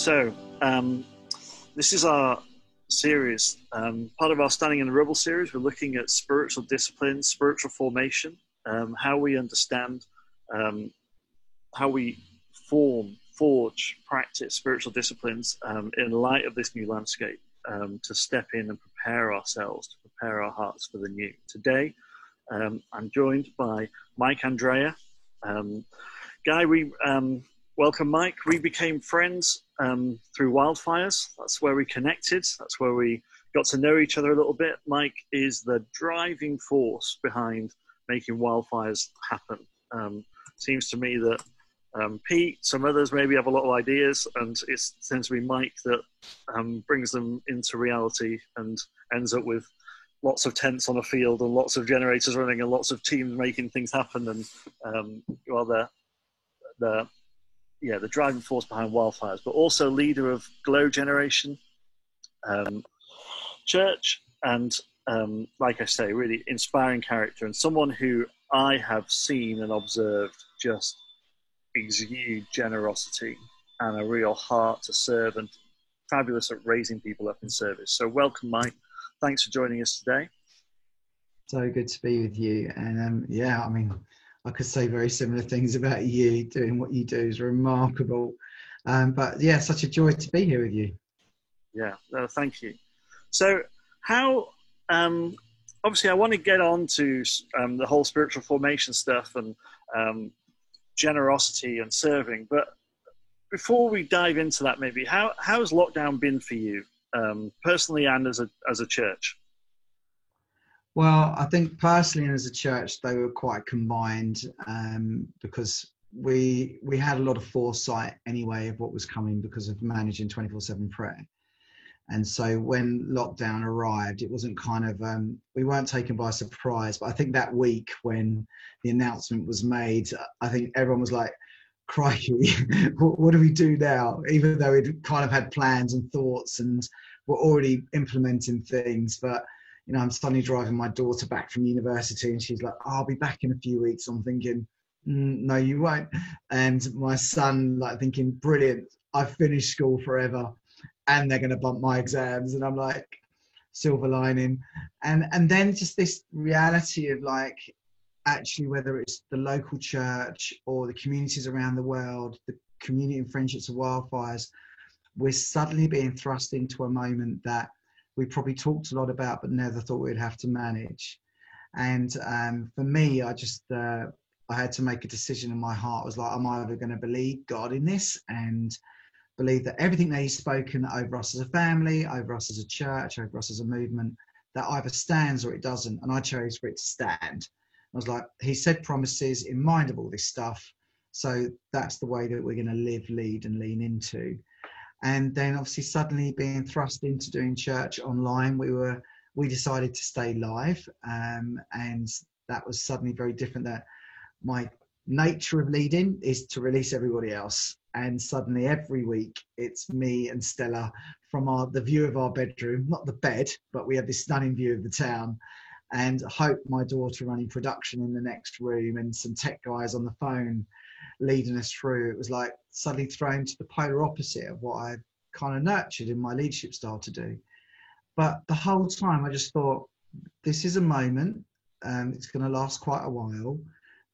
So, this is our series, part of our Standing in the Rubble series. We're looking at spiritual disciplines, spiritual formation, how we understand, how we forge, practice spiritual disciplines in light of this new landscape, to step in and prepare ourselves, to prepare our hearts for the new. Today, I'm joined by Mike Andrea. Guy, welcome, Mike. We became friends through wildfires. That's where we connected. That's where we got to know each other a little bit. Mike is the driving force behind making wildfires happen. Seems to me that Pete, some others maybe have a lot of ideas, and it tends to be Mike that brings them into reality and ends up with lots of tents on a field and lots of generators running and lots of teams making things happen. And the driving force behind wildfires, but also leader of Glow Generation Church, and like I say, really inspiring character, and someone who I have seen and observed just exude generosity and a real heart to serve, and fabulous at raising people up in service. So welcome, Mike. Thanks for joining us today. So good to be with you. And I could say very similar things about you. Doing what you do is remarkable. But yeah, such a joy to be here with you. Yeah, thank you. So how, obviously I want to get on to the whole spiritual formation stuff and generosity and serving. But before we dive into that, maybe, how's lockdown been for you, personally and as a church? Well, I think personally and as a church, they were quite combined, because we had a lot of foresight anyway of what was coming because of managing 24/7 prayer. And so when lockdown arrived, it wasn't kind of, we weren't taken by surprise. But I think that week when the announcement was made, I think everyone was like, crikey, what do we do now? Even though we'd kind of had plans and thoughts and were already implementing things. But you know, I'm suddenly driving my daughter back from university and she's like, I'll be back in a few weeks. I'm thinking, no, you won't. And my son like thinking, brilliant, I've finished school forever and they're going to bump my exams. And I'm like, silver lining. And then just this reality of like, actually, whether it's the local church or the communities around the world, the community and friendships of wildfires, we're suddenly being thrust into a moment that we probably talked a lot about, but never thought we'd have to manage. And for me, I had to make a decision in my heart. I was like, I'm either going to believe God in this and believe that everything that he's spoken over us as a family, over us as a church, over us as a movement, that either stands or it doesn't. And I chose for it to stand. I was like, he said promises in mind of all this stuff. So that's the way that we're going to live, lead and lean into. And then obviously suddenly being thrust into doing church online, we decided to stay live. And that was suddenly very different. That my nature of leading is to release everybody else. And suddenly every week it's me and Stella from the view of our bedroom, not the bed, but we have this stunning view of the town. And Hope, my daughter, running production in the next room, and some tech guys on the phone leading us through. It was like suddenly thrown to the polar opposite of what I kind of nurtured in my leadership style to do. But the whole time I just thought, this is a moment, it's going to last quite a while,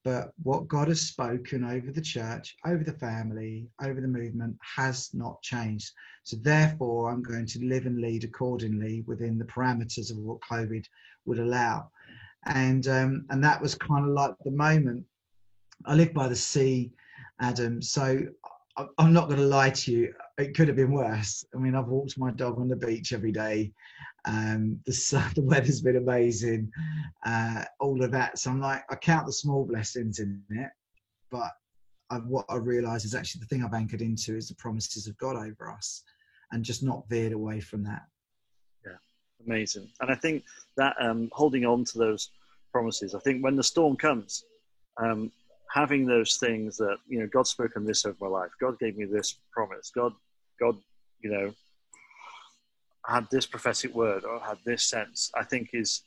but what God has spoken over the church, over the family, over the movement has not changed. So therefore I'm going to live and lead accordingly within the parameters of what COVID would allow. And that was kind of like the moment. I live by the sea, Adam, so I'm not going to lie to you, it could have been worse. I mean, I've walked my dog on the beach every day. The weather's been amazing, all of that. So I'm like, I count the small blessings in it, but what I realise is actually the thing I've anchored into is the promises of God over us, and just not veered away from that. Yeah, amazing. And I think that holding on to those promises, I think when the storm comes, having those things that, you know, God's spoken this over my life, God gave me this promise, God, you know, had this prophetic word or had this sense, I think it's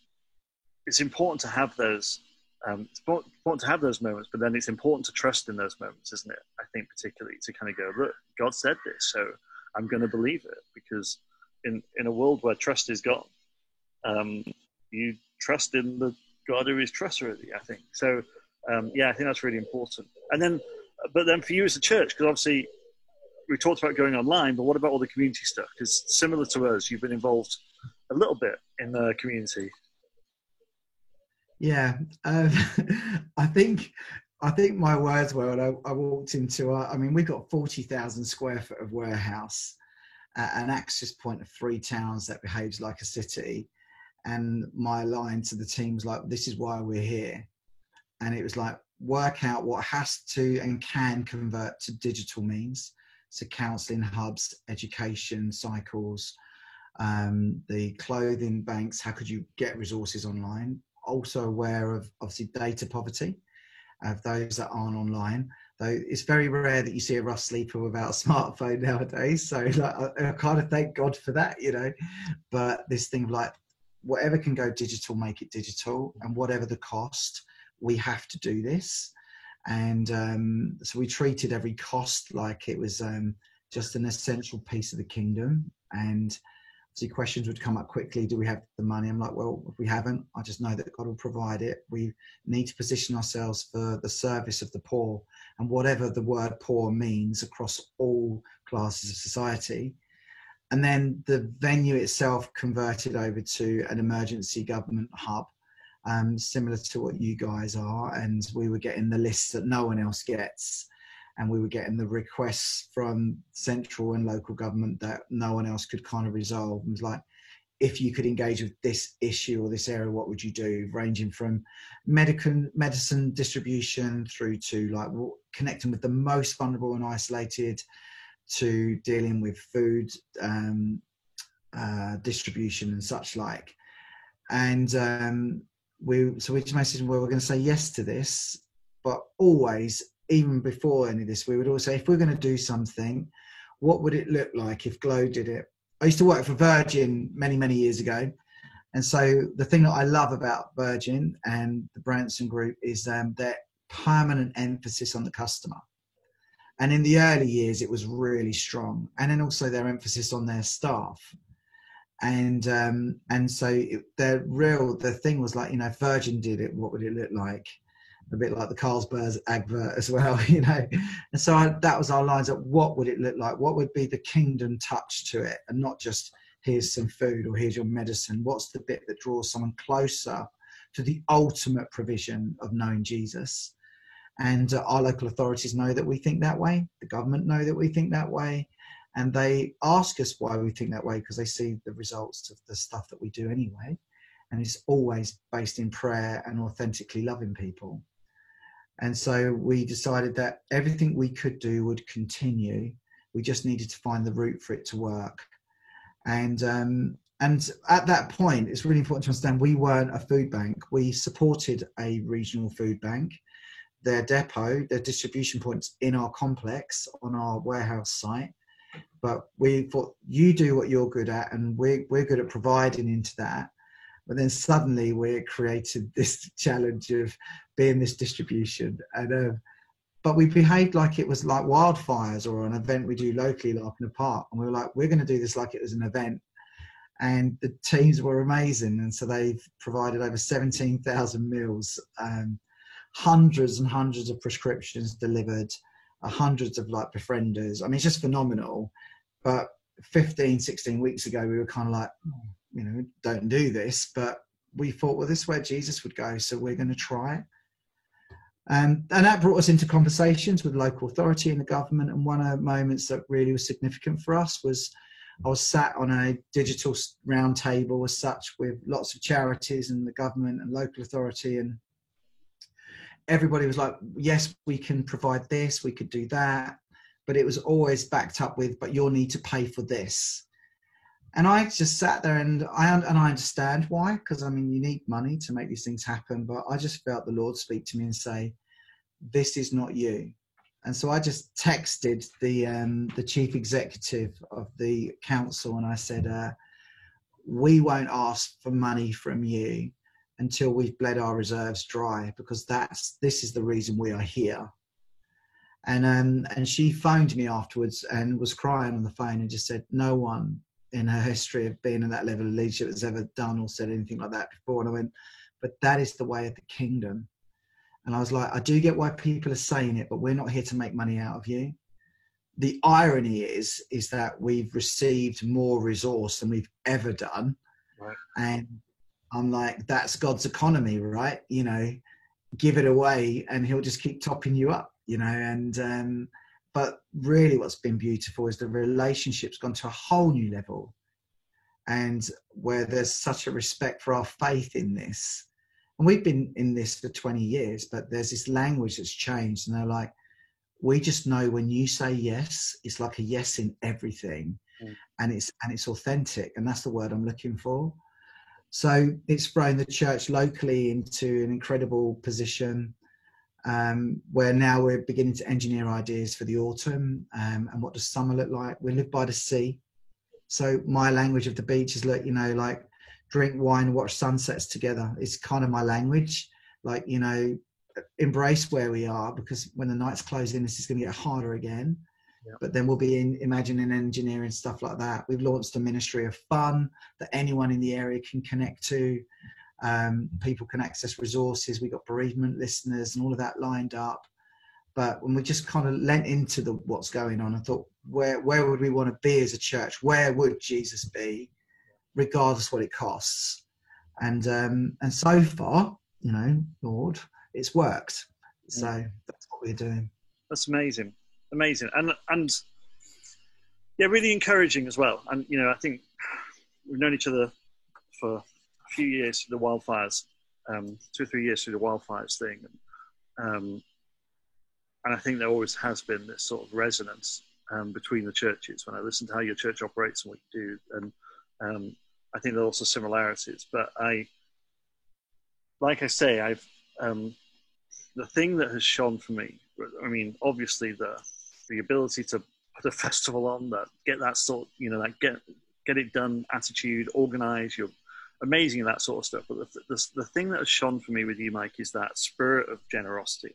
important to have those. It's important to have those moments, but then it's important to trust in those moments, isn't it? I think particularly to kind of go, look, God said this, so I'm going to believe it, because in a world where trust is gone, you trust in the God who is trustworthy, I think. So, yeah, I think that's really important. But then for you as a church, because obviously we talked about going online, but what about all the community stuff? Because similar to us, you've been involved a little bit in the community. Yeah, I think my words were when I walked into I mean, we've got 40,000 square foot of warehouse, an access point of 3 towns that behaves like a city. And my line to the team was like, this is why we're here. And it was like, work out what has to and can convert to digital means. So counselling hubs, education cycles, the clothing banks, how could you get resources online? Also aware of obviously data poverty of those that aren't online. Though it's very rare that you see a rough sleeper without a smartphone nowadays. So like, I kind of thank God for that, you know. But this thing of like, whatever can go digital, make it digital, and whatever the cost, we have to do this. And so we treated every cost like it was just an essential piece of the kingdom. And see, questions would come up quickly. Do we have the money? I'm like, well, if we haven't, I just know that God will provide it. We need to position ourselves for the service of the poor, and whatever the word poor means across all classes of society. And then the venue itself converted over to an emergency government hub, similar to what you guys are. And we were getting the lists that no one else gets. And we were getting the requests from central and local government that no one else could kind of resolve. It was like, if you could engage with this issue or this area, what would you do? Ranging from medicine distribution through to like connecting with the most vulnerable and isolated, to dealing with food distribution and such like. And we just made a decision, well, we're going to say yes to this, but always, even before any of this, we would always say, if we're going to do something, what would it look like if Glow did it? I used to work for Virgin many, many years ago. And so the thing that I love about Virgin and the Branson Group is their permanent emphasis on the customer. And in the early years, it was really strong. And then also their emphasis on their staff. And so the thing was like, you know, if Virgin did it, what would it look like? A bit like the Carlsberg advert as well, you know. And so that was our lines of what would it look like? What would be the kingdom touch to it? And not just here's some food or here's your medicine. What's the bit that draws someone closer to the ultimate provision of knowing Jesus? And our local authorities know that we think that way. The government know that we think that way. And they ask us why we think that way, because they see the results of the stuff that we do anyway. And it's always based in prayer and authentically loving people. And so we decided that everything we could do would continue. We just needed to find the route for it to work. And at that point, it's really important to understand we weren't a food bank. We supported a regional food bank. Their depot, their distribution points in our complex on our warehouse site. But we thought, you do what you're good at, and we're good at providing into that. But then suddenly we created this challenge of being this distribution. And but we behaved like it was like wildfires or an event we do locally, like in a park. And we were like, we're going to do this like it was an event. And the teams were amazing. And so they've provided over 17,000 meals, hundreds and hundreds of prescriptions delivered, hundreds of like befrienders. I mean, it's just phenomenal. But 15, 16 weeks ago, we were kind of like, you know, don't do this. But we thought, well, this is where Jesus would go, so we're going to try it. And that brought us into conversations with local authority and the government. And one of the moments that really was significant for us was I was sat on a digital round table as such with lots of charities and the government and local authority, and everybody was like, yes, we can provide this, we could do that. But it was always backed up with, but you'll need to pay for this. And I just sat there and I understand why, because I mean, you need money to make these things happen. But I just felt the Lord speak to me and say, this is not you. And so I just texted the chief executive of the council and I said, we won't ask for money from you until we've bled our reserves dry, because this is the reason we are here. And she phoned me afterwards and was crying on the phone and just said, no one in her history of being in that level of leadership has ever done or said anything like that before. And I went, but that is the way of the kingdom. And I was like, I do get why people are saying it, but we're not here to make money out of you. The irony is that we've received more resource than we've ever done. Right. And I'm like, that's God's economy, right? You know, give it away and he'll just keep topping you up, you know. And but really what's been beautiful is the relationship's gone to a whole new level, and where there's such a respect for our faith in this. And we've been in this for 20 years, but there's this language that's changed, and they're like, we just know when you say yes, it's like a yes in everything. And it's authentic, and that's the word I'm looking for. So it's thrown the church locally into an incredible position, where now we're beginning to engineer ideas for the autumn. And what does summer look like? We live by the sea. So my language of the beach is, look, you know, like drink wine, watch sunsets together. It's kind of my language. Like, you know, embrace where we are, because when the night's closing, this is going to get harder again. Yeah. But then we'll be in imagining engineering, stuff like that. We've launched a ministry of fun that anyone in the area can connect to. People can access resources. We've got bereavement listeners and all of that lined up. But when we just kind of lent into what's going on, I thought, where would we want to be as a church? Where would Jesus be, regardless what it costs? And so far, you know, Lord, it's worked. So that's what we're doing. That's amazing. And yeah, really encouraging as well. And, you know, I think we've known each other for a few years through the wildfires, 2 or 3 years through the wildfires thing. And I think there always has been this sort of resonance between the churches when I listen to how your church operates and what you do. And I think there are also similarities. But like I say, the thing that has shone for me, I mean, obviously the ability to put a festival on, that get that sort, you know, that get it done attitude, organize, you're amazing at that sort of stuff. But the thing that has shone for me with you, Mike, is that spirit of generosity.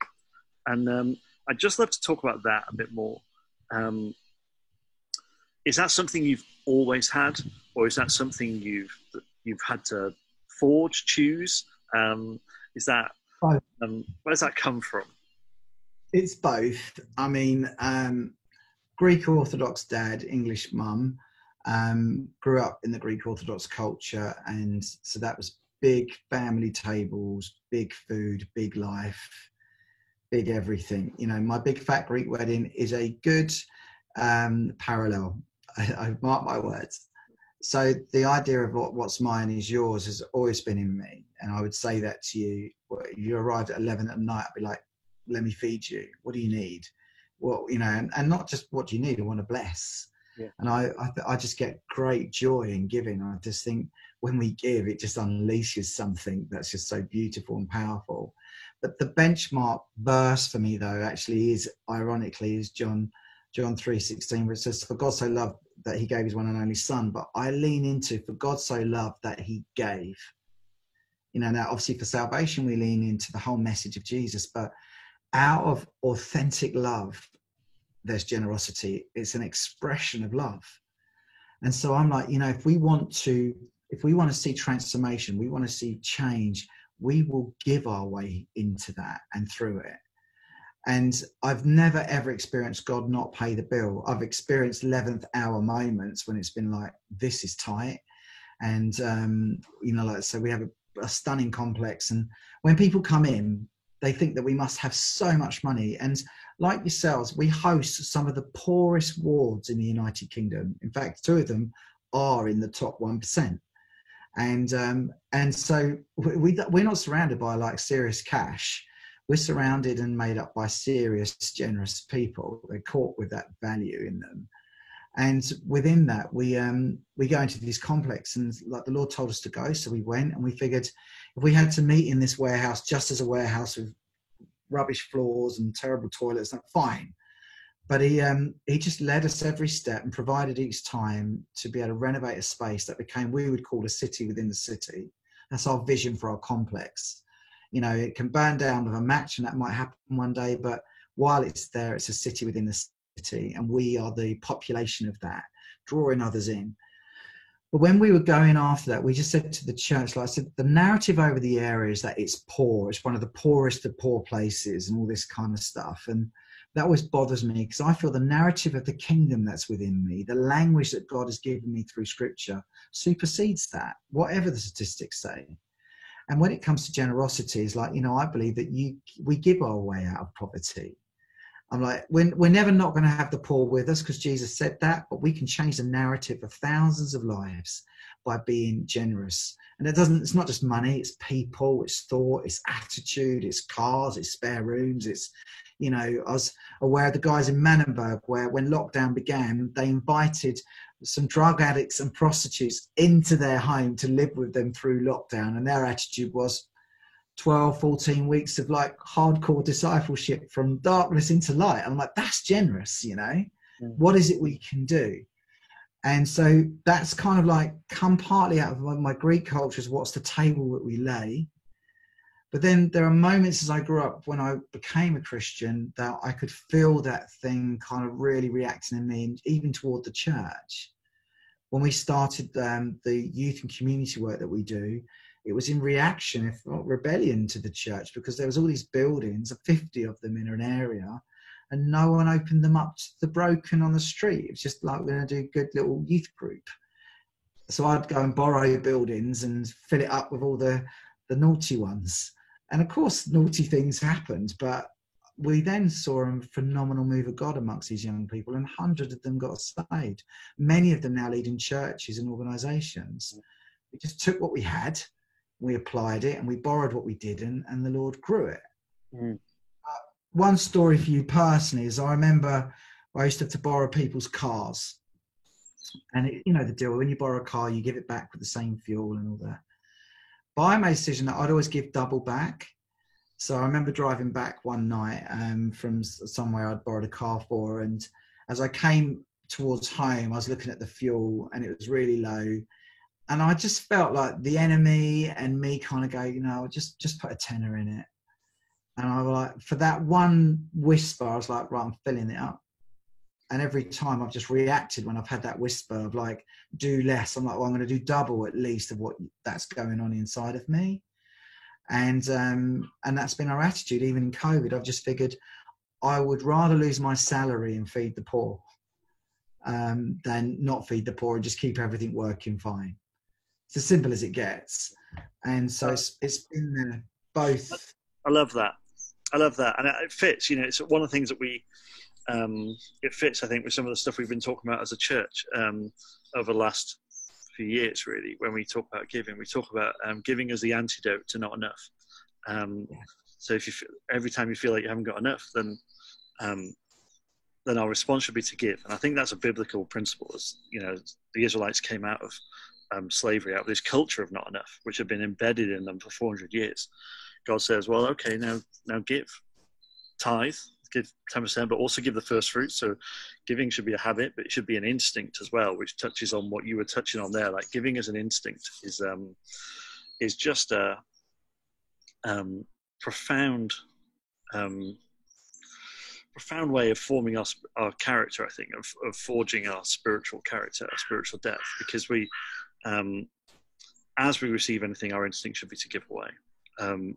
And I'd just love to talk about that a bit more. Is that something you've always had, or is that something you've had to forge, choose? Is that where does that come from? It's both. I mean, Greek Orthodox dad, English mum, grew up in the Greek Orthodox culture, and so that was big family tables, big food, big life, big everything. You know, my big fat Greek wedding is a good parallel. I mark my words. So the idea of what's mine is yours has always been in me. And I would say that to you. If you arrived at 11 at night, I'd be like, let me feed you. What do you need? Well, you know, and not just what do you need, I want to bless. Yeah. And I just get great joy in giving. I just think when we give, it just unleashes something that's just so beautiful and powerful. But the benchmark verse for me, though, actually is, ironically, is John 3:16, where it says, for God so loved that he gave his one and only son. But I lean into, for God so loved that he gave. You know, now obviously for salvation, we lean into the whole message of Jesus, but out of authentic love, there's generosity. It's an expression of love. And so I'm like, you know, if we want to see transformation, we want to see change, we will give our way into that and through it. And I've never, ever experienced God not pay the bill. I've experienced 11th hour moments when it's been like, this is tight. And, you know, like, so we have a stunning complex. And when people come in, they think that we must have so much money. And like yourselves, we host some of the poorest wards in the United Kingdom. In fact, 2 of them are in the top 1%. And so we're not surrounded by like serious cash. We're surrounded and made up by serious, generous people. They're caught with that value in them. And within that, we go into this complex, and like the Lord told us to go. So we went, and we figured if we had to meet in this warehouse, just as a warehouse with rubbish floors and terrible toilets, that's fine. But he just led us every step and provided each time to be able to renovate a space that became, we would call, a city within the city. That's our vision for our complex. You know, it can burn down with a match, and that might happen one day, but while it's there, it's a city within the city, and we are the population of that, drawing others in. But when we were going after that, we just said to the church, like I said, the narrative over the area is that it's poor. It's one of the poorest of poor places and all this kind of stuff. And that always bothers me, because I feel the narrative of the kingdom that's within me, the language that God has given me through scripture, supersedes that, whatever the statistics say. And when it comes to generosity, it's like, I believe that we give our way out of poverty. I'm like, we're never not going to have the poor with us, because Jesus said that, but we can change the narrative of thousands of lives by being generous. And it's not just money, it's people, it's thought, it's attitude, it's cars, it's spare rooms. It's, I was aware of the guys in Manenberg, where when lockdown began, they invited some drug addicts and prostitutes into their home to live with them through lockdown. And their attitude was 12, 14 weeks of like hardcore discipleship from darkness into light. I'm like, that's generous, What is it we can do? And so that's kind of like come partly out of my Greek culture, is what's the table that we lay. But then there are moments as I grew up, when I became a Christian, that I could feel that thing kind of really reacting in me, even toward the church. When we started the youth and community work that we do, it was in reaction, if not rebellion, to the church, because there was all these buildings, 50 of them in an area, and no one opened them up to the broken on the street. It was just like, we're going to do a good little youth group. So I'd go and borrow buildings and fill it up with all the naughty ones. And of course, naughty things happened, but we then saw a phenomenal move of God amongst these young people, and hundreds of them got saved. Many of them now leading churches and organisations. We just took what we had, we applied it, and we borrowed what we didn't, and the Lord grew it. One story for you personally is, I remember I used to have to borrow people's cars. And the deal, when you borrow a car, you give it back with the same fuel and all that. But I made a decision that I'd always give double back. So I remember driving back one night from somewhere I'd borrowed a car for, and as I came towards home, I was looking at the fuel and it was really low. And I just felt like the enemy and me kind of go, just put a tenner in it. And I was like, for that one whisper, I was like, right, I'm filling it up. And every time I've just reacted when I've had that whisper of like, do less. I'm like, well, I'm going to do double at least of what that's going on inside of me. And that's been our attitude. Even in COVID, I've just figured I would rather lose my salary and feed the poor than not feed the poor and just keep everything working fine. It's as simple as it gets. And so it's been both. I love that. And it fits, it's one of the things that it fits, I think, with some of the stuff we've been talking about as a church over the last few years, really. When we talk about giving, we talk about giving as the antidote to not enough. So if every time you feel like you haven't got enough, then our response should be to give. And I think that's a biblical principle. As the Israelites came out of slavery, out of this culture of not enough, which had been embedded in them for 400 years. God says, well, okay, now give. Tithe, give 10%, but also give the first fruits. So giving should be a habit, but it should be an instinct as well, which touches on what you were touching on there. Like giving as an instinct is just a profound way of forming our character, I think, of forging our spiritual character, our spiritual depth, because we, as we receive anything, our instinct should be to give away. And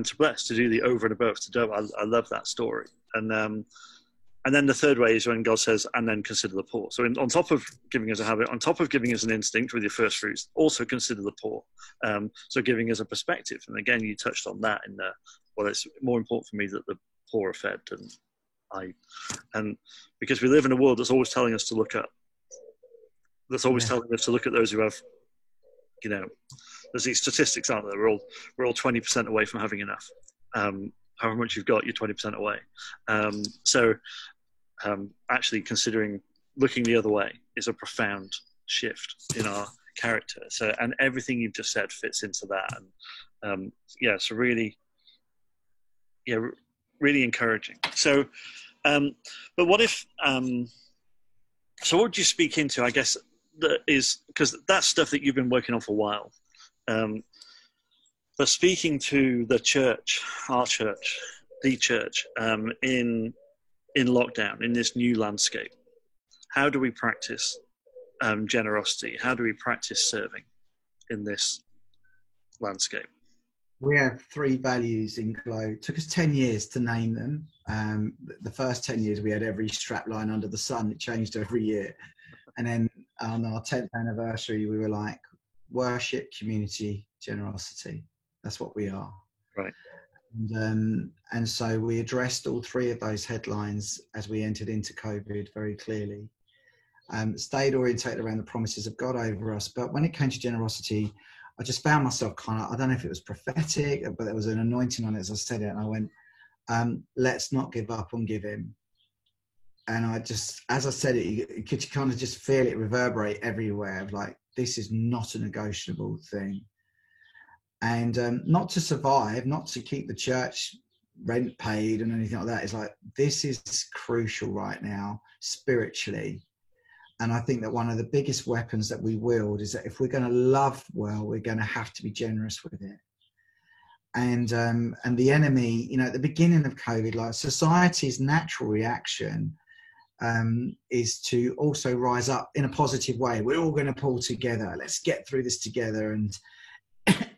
to bless, to do the over and above, to do. I love that story. And then the third way is when God says, and then consider the poor. So on top of giving as a habit, on top of giving as an instinct with your first fruits, also consider the poor. So giving as a perspective. And again, you touched on that in well, it's more important for me that the poor are fed and because we live in a world that's always telling us to look at, telling us to look at those who have, there's these statistics, aren't there? We're all 20% away from having enough. However much you've got, you're 20% away. Actually considering looking the other way is a profound shift in our character. So, and everything you've just said fits into that. And so really encouraging. So, but what if? So, what would you speak into? I guess that is because that's stuff that you've been working on for a while. But speaking to the church, our church, the church, in lockdown, in this new landscape? How do we practice generosity? How do we practice serving in this landscape? We have 3 values in Glow. It took us 10 years to name them. The first 10 years we had every strap line under the sun. It changed every year. And then on our 10th anniversary, we were like, worship, community, generosity. That's what we are. Right. And so we addressed all 3 of those headlines as we entered into COVID very clearly. Stayed orientated around the promises of God over us. But when it came to generosity, I just found myself kind of, I don't know if it was prophetic, but there was an anointing on it as I said it. And I went, let's not give up on giving. And I just, as I said it, you could kind of just feel it reverberate everywhere of like, this is not a negotiable thing. And not to survive, not to keep the church rent paid and anything like that. It's like, this is crucial right now, spiritually. And I think that one of the biggest weapons that we wield is that if we're going to love well, we're going to have to be generous with it. And the enemy, you know, at the beginning of COVID, like society's natural reaction is to also rise up in a positive way. We're all going to pull together. Let's get through this together. And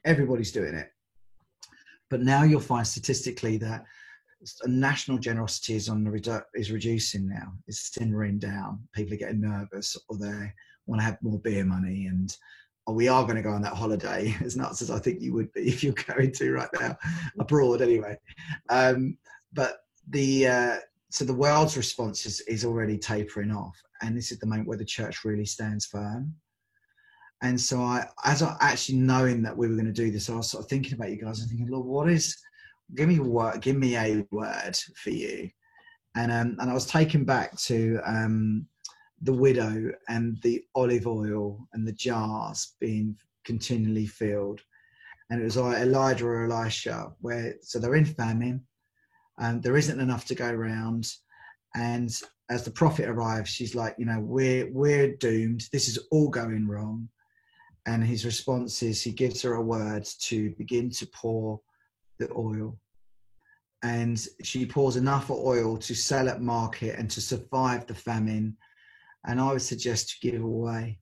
everybody's doing it. But now you'll find statistically that national generosity is reducing now. It's simmering down. People are getting nervous, or they want to have more beer money, and we are going to go on that holiday, as nuts as I think you would be if you're going to right now, abroad anyway. But so the world's response is already tapering off, and this is the moment where the church really stands firm. And so as I actually knowing that we were going to do this, I was sort of thinking about you guys and thinking, Lord, give me a word for you. And I was taken back to the widow and the olive oil and the jars being continually filled. And it was like Elijah or Elisha, so they're in famine, and there isn't enough to go around. And as the prophet arrives, she's like, you know, we're doomed. This is all going wrong. And his response is, he gives her a word to begin to pour the oil. And she pours enough oil to sell at market and to survive the famine. And I would suggest to give away.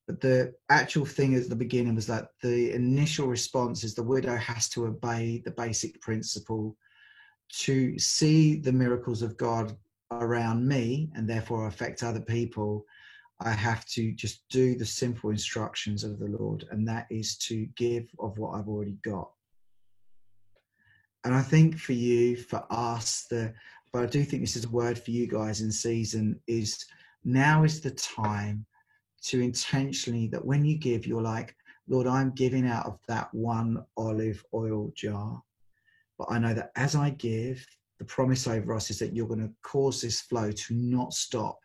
But the actual thing at the beginning was that the initial response is the widow has to obey the basic principle to see the miracles of God around me and therefore affect other people. I have to just do the simple instructions of the Lord, and that is to give of what I've already got. And I think for you, for us, but I do think this is a word for you guys in season, is now is the time to intentionally, that when you give, you're like, Lord, I'm giving out of that one olive oil jar. But I know that as I give, the promise over us is that you're going to cause this flow to not stop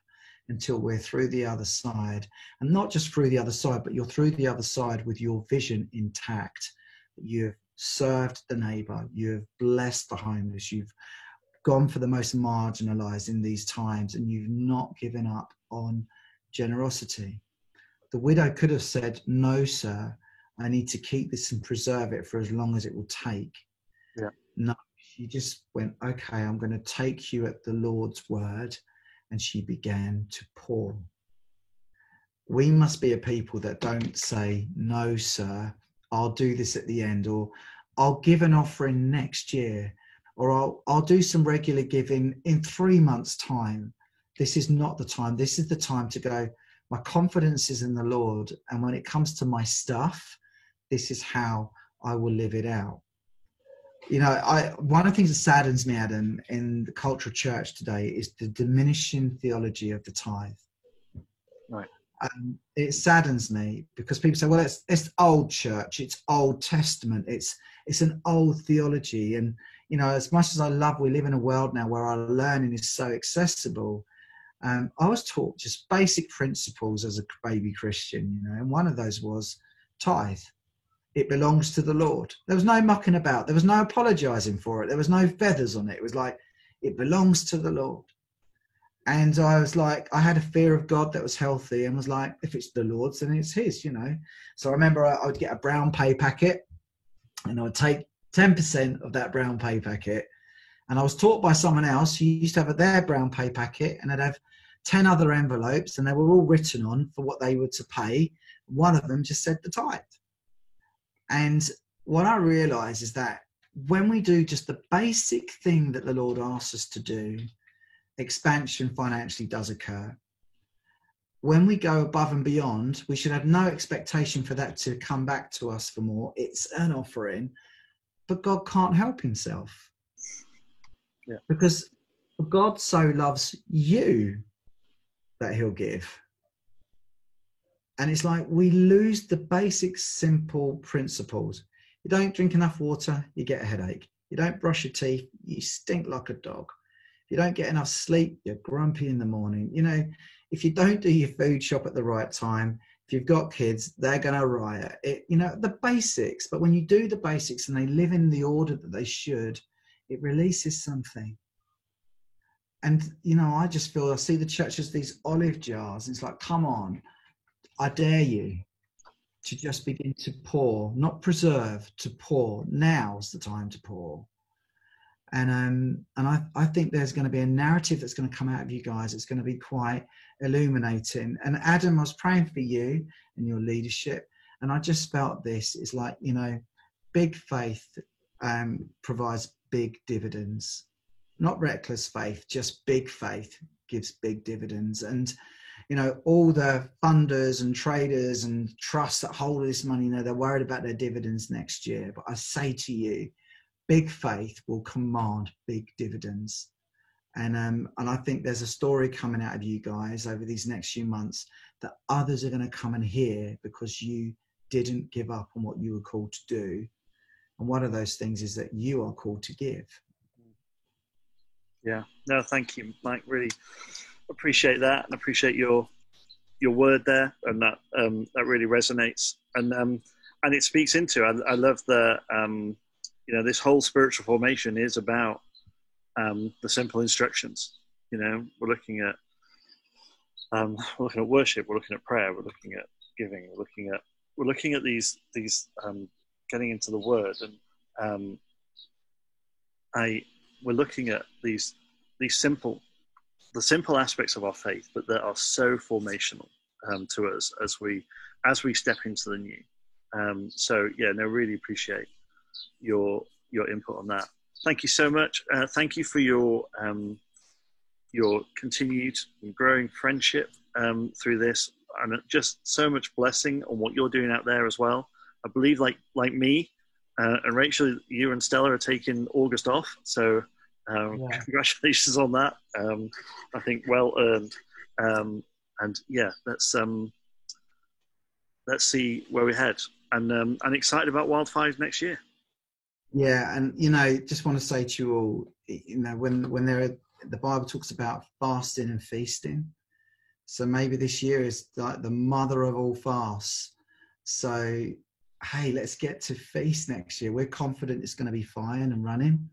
until we're through the other side. And not just through the other side, but you're through the other side with your vision intact. You've served the neighbor, you've blessed the homeless, you've gone for the most marginalized in these times, and you've not given up on generosity. The widow could have said, no, sir, I need to keep this and preserve it for as long as it will take. Yeah. No, she just went, okay, I'm going to take you at the Lord's word. And she began to pour. We must be a people that don't say, no, sir, I'll do this at the end, or I'll give an offering next year, or I'll do some regular giving in 3 months' time. This is not the time. This is the time to go, my confidence is in the Lord. And when it comes to my stuff, this is how I will live it out. You know, one of the things that saddens me, Adam, in the cultural church today is the diminishing theology of the tithe. Right. It saddens me because people say, well, it's old church, it's Old Testament, it's an old theology. And, you know, as much as I love, we live in a world now where our learning is so accessible. I was taught just basic principles as a baby Christian, you know, and one of those was tithe. It belongs to the Lord. There was no mucking about. There was no apologizing for it. There was no feathers on it. It was like, it belongs to the Lord. And I was like, I had a fear of God that was healthy and was like, if it's the Lord's, then it's his, you know. So I remember I would get a brown pay packet and I would take 10% of that brown pay packet. And I was taught by someone else who used to have their brown pay packet, and they'd have 10 other envelopes, and they were all written on for what they were to pay. One of them just said the tithe. And what I realize is that when we do just the basic thing that the Lord asks us to do, expansion financially does occur. When we go above and beyond, we should have no expectation for that to come back to us for more. It's an offering, but God can't help himself. Yeah. Because God so loves you that he'll give. And it's like we lose the basic simple principles. You don't drink enough water, you get a headache. You don't brush your teeth, you stink like a dog. If you don't get enough sleep, you're grumpy in the morning. You know, if you don't do your food shop at the right time, if you've got kids, they're going to riot. You know, the basics. But when you do the basics and they live in the order that they should, it releases something. And, you know, I just feel, I see the church as these olive jars. It's like, come on, I dare you to just begin to pour, not preserve, to pour. Now's the time to pour. And I think there's going to be a narrative that's going to come out of you guys. It's going to be quite illuminating. And Adam, I was praying for you and your leadership. And I just felt this. It's like, you know, big faith provides big dividends. Not reckless faith, just big faith gives big dividends. And, you know, all the funders and traders and trusts that hold this money, you know, they're worried about their dividends next year. But I say to you, big faith will command big dividends. And I think there's a story coming out of you guys over these next few months that others are going to come and hear because you didn't give up on what you were called to do. And one of those things is that you are called to give. Yeah, no, thank you, Mike. Really appreciate that, and appreciate your word there, and that really resonates, and it speaks into. I love the you know, this whole spiritual formation is about the simple instructions. You know, we're looking at worship, we're looking at prayer, we're looking at giving, we're looking at these getting into the word, and we're looking at these simple aspects of our faith, but that are so formational to us as we step into the new. So yeah, no, really appreciate your input on that. Thank you so much. Thank you for your continued and growing friendship through this, and just so much blessing on what you're doing out there as well. I believe, like me and Rachel, you and Stella are taking August off, so congratulations on that. I think well earned. And yeah, let's see where we head. And I'm excited about Wildfires next year. Yeah, and you know, just want to say to you all, you know, when the Bible talks about fasting and feasting, so maybe this year is like the mother of all fasts. So hey, let's get to feast next year. We're confident it's going to be fine and running.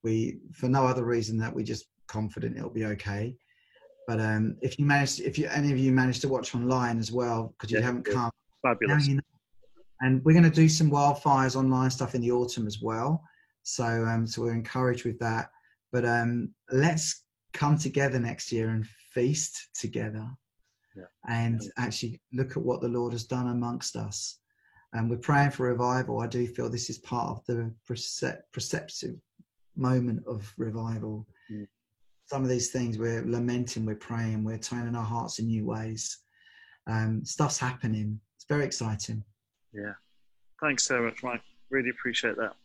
We, for no other reason that we're just confident it'll be okay. But if any of you managed to watch online as well, because you haven't come, fabulous. Now you know. And we're going to do some Wildfires online stuff in the autumn as well. So so we're encouraged with that. But let's come together next year and feast together, and actually look at what the Lord has done amongst us. And we're praying for revival. I do feel this is part of the perceptive moment of revival. Some of these things we're lamenting, we're praying, we're turning our hearts in new ways. Stuff's happening. It's very exciting. Yeah. Thanks so much, Mike. Really appreciate that.